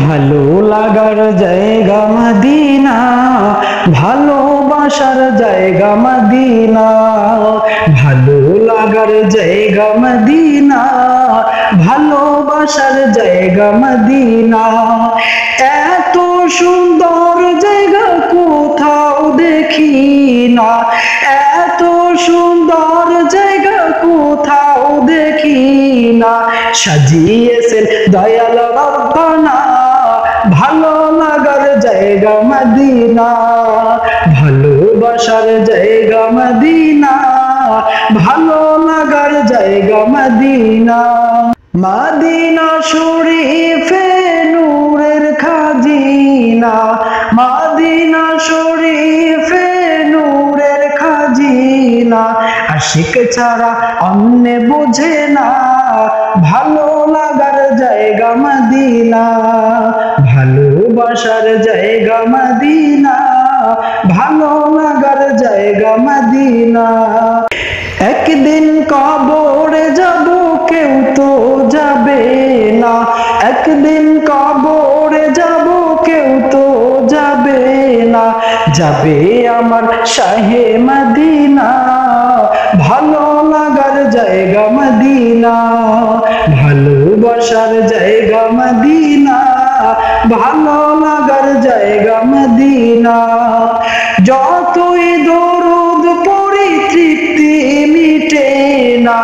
ভালো লাগার জায়গা মদিনা, ভালোবাসার জায়গা মদিনা। ভালো লাগার জায়গা মদিনা, ভালোবাসার জায়গা মদিনা। এত সুন্দর জায়গা কোথাও দেখি না, এত সুন্দর জায়গা কোথাও দেখি না। সাজিয়েছেন দয়াল রব্বানা, ভালো লাগার জায়গা মদিনা, ভালোবাসার জায়গা মদিনা, ভালো লাগার জায়গা মদিনা। মদিনা শরীফে নূরের খাজিনা, মদিনা শরীফে নূরের খাজিনা। আশিক ছাড়া অন্য বোঝে না, ভালো লাগার জায়গা মদিনা, ভালোবাসার জায়গা মদিনা, ভালো লাগার জায়গা মদিনা। একদিন কবরে যাব কেউ তো যাবে না, একদিন কবরে যাব কেউ তো যাবে না। যাবে আমার শাহে মদিনা, ভালো লাগার জায়গা মদিনা, ভালোবাসার জায়গা মদিনা, ভালো লাগার জায়গা মদিনা। যতই দরুদ পড়ি তৃপ্তি মিটে না,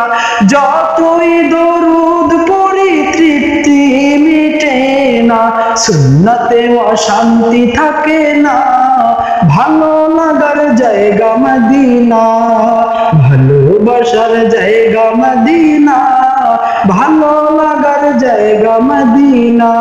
যতই দরুদ পড়ি তৃপ্তি মিটে না। সুন্নতে অশান্তি থাকে না, ভালো লাগার জায়গা মদিনা, ভালোবাসার জায়গা মদিনা, ভালো লাগার জায়গা মদিনা।